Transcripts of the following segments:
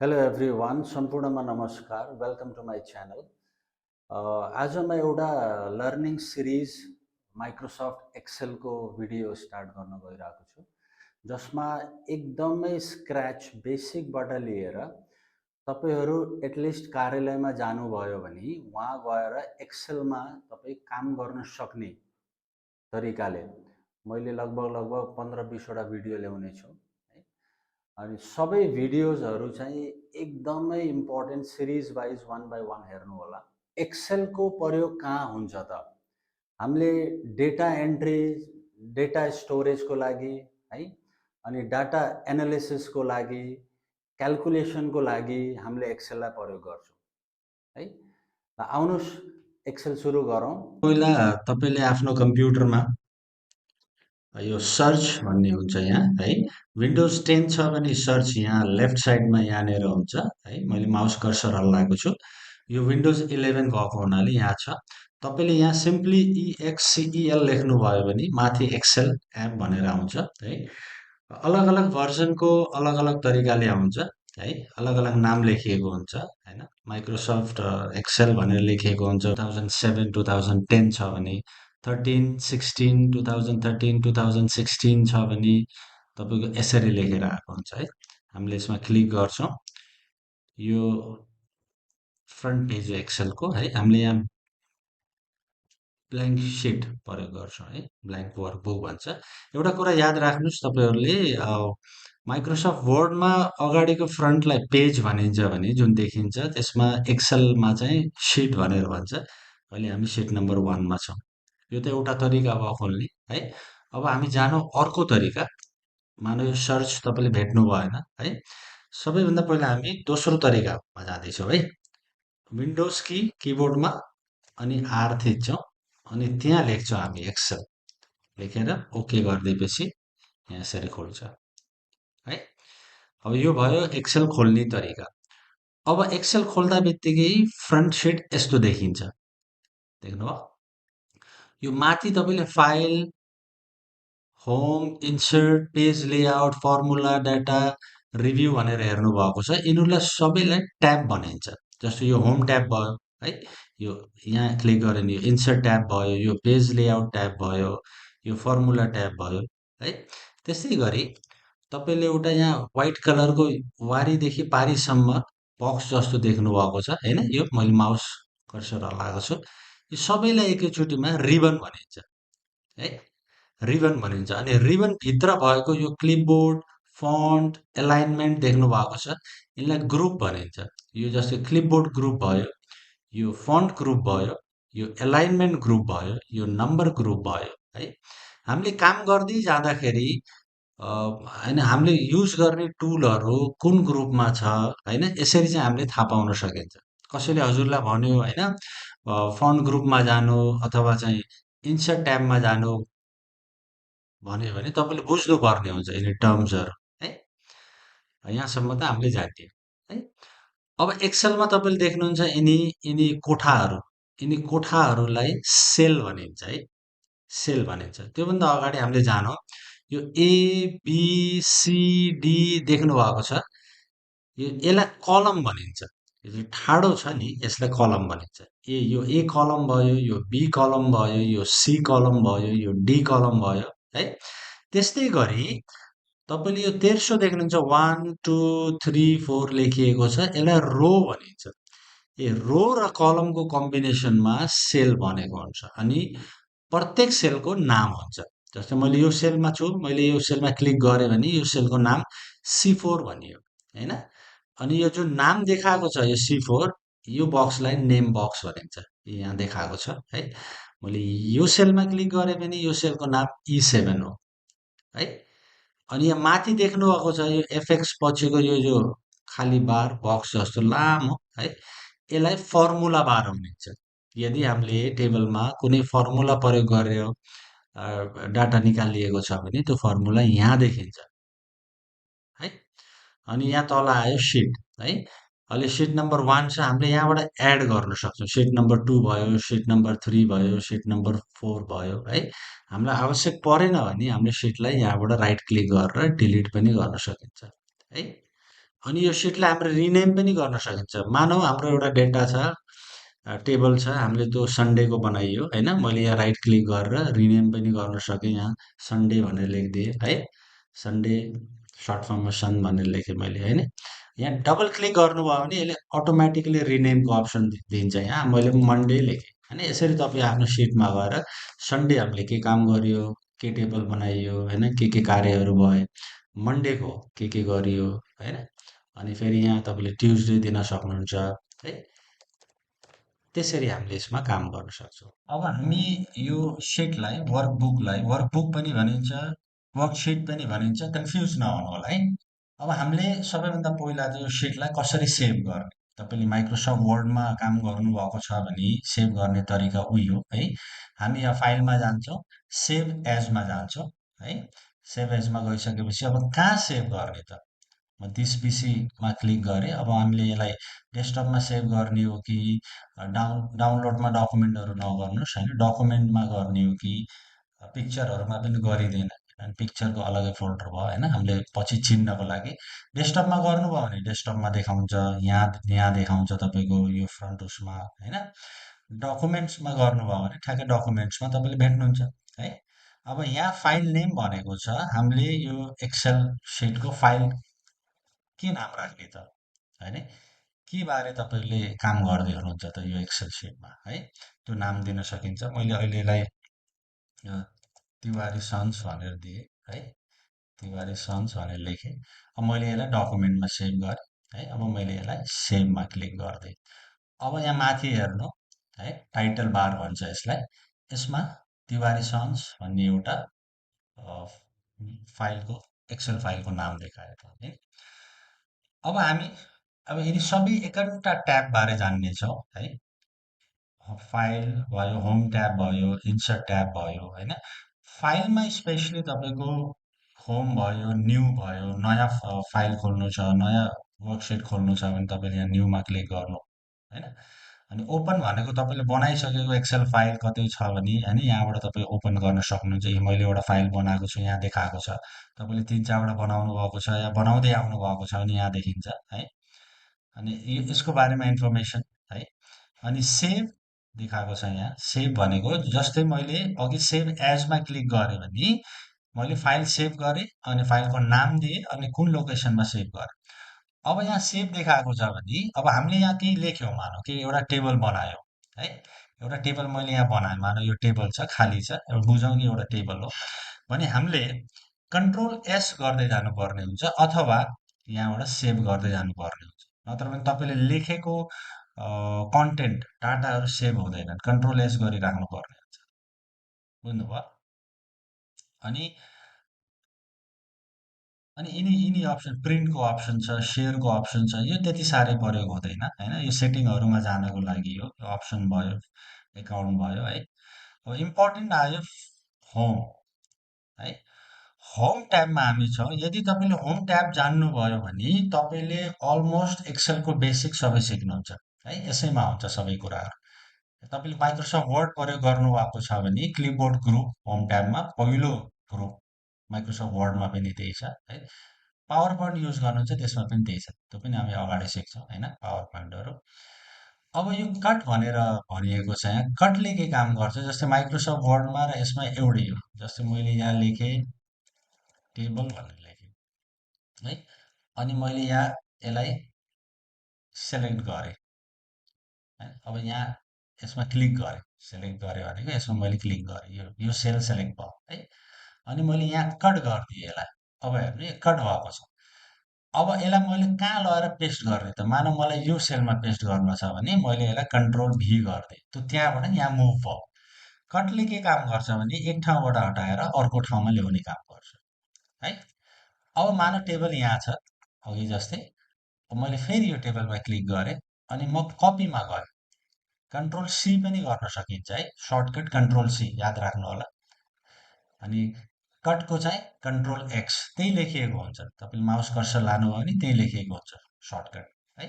Hello everyone, सम्पूर्णमा नमस्कार। Welcome to my channel. आज म एउटा लर्निङ सिरिज माइक्रोसफ्ट एक्सेलको भिडियो स्टार्ट गर्न गइरहेको छु, जसमा एकदमै स्क्रैच बेसिकबाट लिएर तपाईँहरू एटलिस्ट कार्यालयमा जानुभयो भने वहाँ गएर एक्सेलमा तपाईँ काम गर्न सक्ने तरिकाले मैले लगभग 15-20वटा भिडियो ल्याउने छु है। अनि सबै भिडियोजहरू चाहिँ एकदमै important, series wise one by one हेर्नु होला। एक्सेलको प्रयोग कहाँ हुन्छ त? हामीले डेटा एन्ट्री, डेटा स्टोरेजको लागि है, अनि डाटा एनालिसिसको लागि, क्याल्कुलेसनको लागि हामीले एक्सेललाई प्रयोग गर्छौँ है। आउनुहोस् एक्सेल सुरु गरौँ। पहिला तपाईँले आफ्नो कम्प्युटरमा यो सर्च भन्ने हुन्छ यहाँ है। विन्डोज 10 छ भने सर्च यहाँ लेफ्ट साइडमा यहाँनिर हुन्छ है। मैले माउस कर्सर हल्लाएको छु। यो विन्डोज 11 गएको हुनाले यहाँ छ। तपाईँले यहाँ सिम्पली EXCEL लेख्नुभयो भने माथि एक्सेल एप भनेर आउँछ है। अलग अलग भर्जनको अलग अलग तरिकाले आउँछ है। अलग अलग नाम लेखिएको हुन्छ होइन। माइक्रोसफ्ट एक्सेल भनेर लेखिएको हुन्छ। 2007 2010 छ भने 13 16 2013 2016 छ भने तपाईँको यसरी लेखेर आएको हुन्छ है। हामीले यसमा क्लिक गर्छौँ। यो फ्रन्ट पेज एक्सेलको है। हामीले यहाँ ब्ल्याङ्क सिट प्रयोग गर्छौँ है। ब्ल्याङ्क वर्कबुक भन्छ। एउटा कुरा याद राख्नुहोस् तपाईँहरूले, माइक्रोसफ्ट वर्डमा अगाडिको फ्रन्टलाई पेज भनिन्छ भने जुन देखिन्छ त्यसमा एक्सेलमा चाहिँ सिट भनेर भन्छ। अहिले हामी सिट नम्बर 1 मा छौँ। यो त एउटा तरिका भयो खोल्ने है। अब हामी जानौँ अर्को तरिका। मानव यो सर्च तपाईँले भेट्नु भएन है। सबैभन्दा पहिला हामी दोस्रो तरिकामा जाँदैछौँ है। विन्डोज की किबोर्डमा अनि आर थिच्छौँ अनि त्यहाँ लेख्छौँ हामी एक्सेल लेखेर ओके गरिदिएपछि यहाँ यसरी खोल्छ है। अब यो भयो एक्सेल खोल्ने तरिका। अब एक्सेल खोल्दा बित्तिकै फ्रन्ट सिट यस्तो देखिन्छ, देख्नुभयो। यो माथि तपाईँले file, home, insert, page layout, formula, data, review भनेर हेर्नु भएको छ। यिनीहरूलाई सबैलाई ट्याब भनिन्छ। जस्तो यो होम ट्याब भयो है। यो यहाँ क्लिक गऱ्यो भने यो इन्सर्ट ट्याब भयो, यो पेज लेआउट ट्याब भयो, यो फर्मुला ट्याब भयो है। त्यस्तै गरी तपाईँले एउटा यहाँ व्हाइट कलरको वारीदेखि पारीसम्म बक्स जस्तो देख्नु भएको छ होइन। यो मैले माउस कर्सर हल्लाएको छु। यो सबैलाई एकैचोटिमा रिबन भनिन्छ है। रिबन भनिन्छ। अनि रिबन भित्र भएको यो क्लिपबोर्ड, फन्ट, एलाइनमेन्ट देख्नु भएको छ, यिनलाई ग्रुप भनिन्छ। यो जस्तै क्लिपबोर्ड ग्रुप भयो, यो फन्ट ग्रुप भयो, यो एलाइनमेन्ट ग्रुप भयो, यो नम्बर ग्रुप भयो है। हामीले काम गर्दै जाँदाखेरि होइन, हामीले युज गर्ने टुलहरू कुन ग्रुपमा छ होइन, यसरी चाहिँ हामीले थाहा पाउन सकिन्छ। कसैले हजुरलाई भन्यो होइन, फन्ट ग्रुपमा जानु अथवा चाहिँ इन्सर्ट ट्याबमा जानु भन्यो भने तपाईँले बुझ्नुपर्ने हुन्छ यिनी टर्म्सहरू है। यहाँसम्म त हामीले जान्थ्यौँ है। अब एक्सेलमा तपाईँले देख्नुहुन्छ यिनी यिनी कोठाहरू, यिनी कोठाहरूलाई सेल भनिन्छ है। सेल भनिन्छ। त्योभन्दा अगाडि हामीले जानौँ यो ABCD देख्नु भएको छ, यसलाई कलम भनिन्छ। यो चाहिँ ठाडो छ नि, यसलाई कलम भनिन्छ। यो ए कलम भयो, यो बी कलम भयो, यो सी कलम भयो, यो डी कलम भयो है। त्यस्तै गरी तपाईँले यो तेर्सो देख्नुहुन्छ 1 2 3 4 लेखिएको छ, यसलाई रो भनिन्छ। रो र कलमको कम्बिनेसनमा सेल बनेको हुन्छ अनि प्रत्येक सेलको नाम हुन्छ। जस्तै मैले यो सेलमा छु, मैले यो सेलमा क्लिक गरेँ भने यो सेलको नाम C4 भनियो होइन। अनि यो जुन नाम देखाएको छ यो C4, यो बक्सलाई नेम बक्स भनिन्छ। यहाँ देखाएको छ है। मैले यो सेलमा क्लिक गरेँ भने यो सेलको नाम E7 हो है। अनि यहाँ माथि देख्नुभएको छ यो एफएक्स पछिको यो जो खाली बार बक्स जस्तो लामो है, यसलाई फर्मुला बार भनिन्छ। यदि हामीले टेबलमा कुनै फर्मुला प्रयोग गरेर डाटा निकालिएको छ भने त्यो फर्मुला यहाँ देखिन्छ है। अनि यहाँ तल आयो सिट है। अहिले सिट नम्बर 1 छ, हामीले यहाँबाट एड गर्न सक्छौँ। सिट नम्बर 2 भयो, सिट नम्बर 3 भयो, सिट नम्बर 4 भयो है। हामीलाई आवश्यक परेन भने हामीले सिटलाई यहाँबाट राइट क्लिक गरेर डिलिट पनि गर्न सकिन्छ है। अनि यो सिटलाई हामीले रिनेम पनि गर्न सकिन्छ। मानौँ हाम्रो एउटा डेटा छ, टेबल छ, हामीले त्यो सन्डेको बनाइयो होइन। मैले यहाँ राइट क्लिक गरेर रिनेम पनि गर्न सकेँ। यहाँ सन्डे भनेर लेखिदिएँ है। सन्डे सर्ट फर्ममा सन भनेर लेखेँ मैले होइन। यहाँ डबल क्लिक गर्नुभयो भने यसले अटोमेटिकली रिनेमको अप्सन दिन्छ। यहाँ मैले मन्डे लेखेँ होइन। यसरी तपाईँ आफ्नो सिटमा गएर सन्डे हामीले के काम गरियो, के टेबल बनाइयो होइन, के कार्यहरू भए, मन्डेको के गरियो होइन। अनि फेरि यहाँ तपाईँले ट्युसडे दिन सक्नुहुन्छ है। त्यसरी हामीले यसमा काम गर्न सक्छौँ। अब हामी यो सिटलाई वर्कबुक पनि भनिन्छ, वर्कसिट पनि भनिन्छ, कन्फ्युज नहुनु होला है। अब हामीले सबैभन्दा पहिला चाहिँ यो सिटलाई कसरी सेभ गर्ने? तपाईँले माइक्रोसफ्ट वर्डमा काम गर्नुभएको छ भने सेभ गर्ने तरिका उही हो है। हामी यहाँ फाइलमा जान्छौँ, सेभ एजमा जान्छौँ है। सेभ एजमा गइसकेपछि अब कहाँ सेभ गर्ने त? म दिस पिसीमा क्लिक गरेँ। अब हामीले यसलाई डेस्कटपमा सेभ गर्ने हो कि डाउनलोडमा डकुमेन्टहरू नगर्नुहोस् होइन, डकुमेन्टमा गर्ने हो कि पिक्चरहरूमा पनि गरिँदैन। अनि पिक्चरको अलग्गै फोल्डर भयो होइन, हामीले पछि चिन्नको लागि। डेस्कटपमा गर्नुभयो भने डेस्कटपमा देखाउँछ, यहाँ यहाँ देखाउँछ तपाईँको यो फ्रन्ट उसमा होइन। डकुमेन्ट्समा गर्नुभयो भने ठ्याक्कै डकुमेन्ट्समा तपाईँले भेट्नुहुन्छ है। अब यहाँ फाइल नेम भनेको छ, हामीले यो एक्सेल सिटको फाइल के नाम राख्ने त होइन, के बारे तपाईँले काम गर्दै हुनुहुन्छ त यो एक्सेल सिटमा है, त्यो नाम दिन सकिन्छ। मैले अहिले यसलाई तिवारी सन्स भनेर दिएँ है, तिवारी सन्स भनेर लेखेँ। अब मैले यसलाई डकुमेन्टमा सेभ गरेँ है। अब मैले यसलाई सेभमा क्लिक गरिदिएँ। अब यहाँ माथि हेर्नु है, टाइटल बार भन्छ यसलाई। यसमा तिवारी सन्स भन्ने एउटा अ, फाइलको एक्सेल फाइलको नाम देखाएको है। अब हामी अब यिनी सबै एकैवटा ट्याबबारे जान्नेछौँ है। फाइल भयो, होम ट्याब भयो, इन्सर्ट ट्याब भयो होइन। फाइलमा स्पेसली तपाईँको होम भयो, न्यू भयो, नयाँ फाइल खोल्नु छ, नयाँ वर्कसिट खोल्नु छ भने तपाईँले यहाँ न्यूमा क्लिक गर्नु होइन। अनि ओपन भनेको तपाईँले बनाइसकेको एक्सेल फाइल कतै छ भने होइन, यहाँबाट तपाईँ ओपन गर्न सक्नुहुन्छ। यो मैले एउटा फाइल बनाएको छु, यहाँ देखाएको छ। तपाईँले 3-4वटा बनाउनु भएको छ या बनाउँदै आउनु भएको छ भने यहाँ देखिन्छ है। अनि यसको बारेमा इन्फर्मेसन है। अनि सेभ देखाएको छ यहाँ। सेभ भनेको जस्तै मैले अघि सेभ एजमा क्लिक गरेँ भने मैले फाइल सेभ गरेँ अनि फाइलको नाम दिएँ अनि कुन लोकेसनमा सेभ गरेँ। अब यहाँ सेभ देखाएको छ भने अब हामीले यहाँ केही लेख्यौँ, मानौँ कि एउटा टेबल बनायौँ है। एउटा टेबल मैले यहाँ बनाएँ, मानौँ यो टेबल छ, खाली छ, एउटा बुझौँ कि एउटा टेबल हो भने हामीले कन्ट्रोल एस गर्दै जानुपर्ने हुन्छ अथवा यहाँबाट सेभ गर्दै जानुपर्ने हुन्छ। नत्र भने तपाईँले लेखेको कन्टेन्ट डाटाहरू सेभ हुँदैनन्, कन्ट्रोल एस गरिराख्नु पर्ने हुन्छ। बुझ्नुभयो? अनि अनि यिनी यिनी अप्सन, प्रिन्टको अप्सन छ, सेयरको अप्सन छ, यो त्यति साह्रै प्रयोग हुँदैन होइन। यो सेटिङहरूमा जानको लागि हो, यो अप्सन भयो, एकाउन्ट भयो है। अब इम्पोर्टेन्ट आयो होम है। होम ट्याबमा हामी छौँ। यदि तपाईँले होम ट्याब जान्नुभयो भने तपाईँले अलमोस्ट एक्सेलको बेसिक सबै सिक्नुहुन्छ है। यसैमा हुन्छ सबै कुराहरू। तपाईँले माइक्रोसफ्ट वर्ड प्रयोग गर्नुभएको छ भने क्लिपबोर्ड ग्रुप होम ट्याबमा पहिलो ग्रुप, माइक्रोसफ्ट वर्डमा पनि त्यही छ है। पावर पोइन्ट युज गर्नुहुन्छ त्यसमा पनि त्यही छ, त्यो पनि हामी अगाडि सिक्छौँ होइन, पावर पोइन्टहरू। अब यो कट भनेर भनिएको छ यहाँ, कटले के काम गर्छ? जस्तै माइक्रोसफ्ट वर्डमा र यसमा एउटै हो। जस्तै मैले यहाँ लेखेँ टेबल भनेर लेखेँ है। अनि मैले यहाँ यसलाई सेलेक्ट गरेँ है। अब यहाँ यसमा क्लिक गरेँ, सेलेक्ट गरेँ भनेको यसमा मैले क्लिक गरेँ, यो सेल सेलेक्ट भयो है। अनि मैले यहाँ कट गरिदिएँ यसलाई। अब हेर्नु यो कट भएको छ। अब यसलाई मैले कहाँ लगेर पेस्ट गर्ने त? मानौँ मलाई यो सेलमा पेस्ट गर्न छ भने मैले यसलाई कन्ट्रोल भी गरिदिएँ, त्यो त्यहाँबाट यहाँ मुभ भयो। कटले के काम गर्छ भने एक ठाउँबाट हटाएर अर्को ठाउँमा ल्याउने काम गर्छ है। अब मानव टेबल यहाँ छ अघि जस्तै। अब मैले फेरि यो टेबलमा क्लिक गरेँ अनि म कपीमा गएँ। कन्ट्रोल सी पनि गर्न सकिन्छ है, सर्टकट कन्ट्रोल सी याद राख्नु होला। अनि कटको चाहिँ कन्ट्रोल एक्स, त्यही लेखिएको हुन्छ। तपाईँले माउस कर्सर लानुभयो भने त्यही लेखिएको हुन्छ सर्टकट है।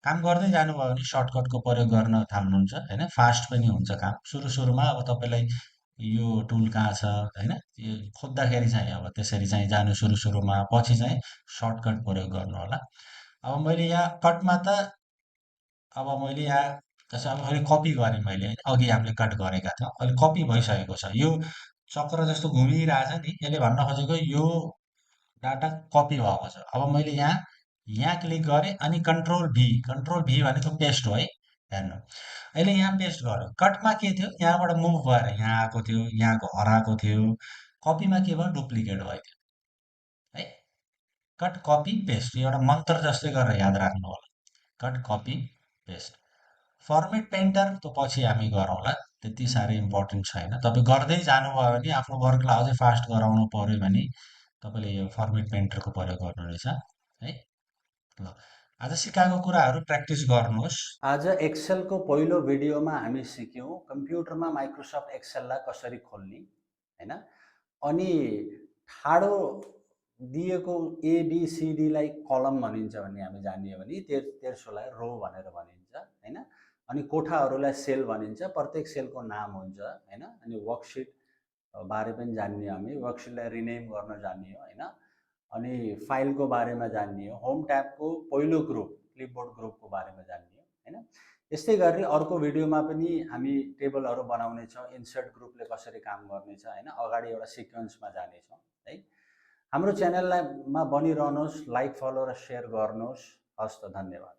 काम गर्दै जानुभयो भने सर्टकटको प्रयोग गर्न थाल्नुहुन्छ होइन, फास्ट पनि हुन्छ काम। सुरु सुरुमा अब तपाईँलाई यो टुल कहाँ छ होइन, यो खोज्दाखेरि चाहिँ अब त्यसरी चाहिँ जानु सुरु सुरुमा, पछि चाहिँ सर्टकट प्रयोग गर्नु होला। अब मैले यहाँ कटमा त अब मैले यहाँ जस्तो अब अहिले कपी गरेँ मैले होइन अघि हामीले कट गरेका थियौँ अहिले कपी भइसकेको छ यो चक्र जस्तो घुमिरहेछ नि यसले भन्न खोजेको यो डाटा कपी भएको छ अब मैले यहाँ क्लिक गरेँ अनि कन्ट्रोल भी भनेको पेस्ट हो है हेर्नु अहिले यहाँ पेस्ट गर्यो कटमा के थियो यहाँबाट मुभ भएर यहाँ आएको थियो यहाँको हराएको थियो कपीमा के भयो डुप्लिकेट भयो है कट कपी पेस्ट यो एउटा मन्त्र जस्तै गरेर याद राख्नु होला cut copy paste format painter त पछि हामी गरौँला त्यति साह्रै इम्पोर्टेन्ट छैन तपाईँ गर्दै जानुभयो भने आफ्नो वर्कलाई अझै फास्ट गराउनु पर्यो भने तपाईँले यो फर्मेट पेन्टरको प्रयोग गर्नु रहेछ है ल आज सिकाएको कुराहरू प्र्याक्टिस गर्नुहोस् आज एक्सेलको पहिलो भिडियोमा हामी सिक्यौँ कम्प्युटरमा माइक्रोसफ्ट एक्सेललाई कसरी खोल्ने होइन अनि ठाडो दिएको एबिसिडीलाई कलम भनिन्छ भन्ने हामी जानियो भने तेर्सोलाई रो भनेर भनिन्छ होइन अनि कोठाहरूलाई सेल भनिन्छ प्रत्येक सेलको नाम हुन्छ होइन अनि वर्कसिट बारे पनि जान्ने हामी वर्कसिटलाई रिनेम गर्न जानियो होइन अनि फाइलको बारेमा जानियो होम ट्याबको पहिलो ग्रुप क्लिपबोर्ड ग्रुपको बारेमा जानियो होइन यस्तै गरी अर्को भिडियोमा पनि हामी टेबलहरू बनाउनेछौँ इन्सर्ट ग्रुपले कसरी काम गर्नेछ होइन अगाडि एउटा सिक्वेन्समा जानेछौँ है हाम्रो च्यानलमा बनिरहनुहोस् लाइक फलो र सेयर गर्नुहोस् हस् त धन्यवाद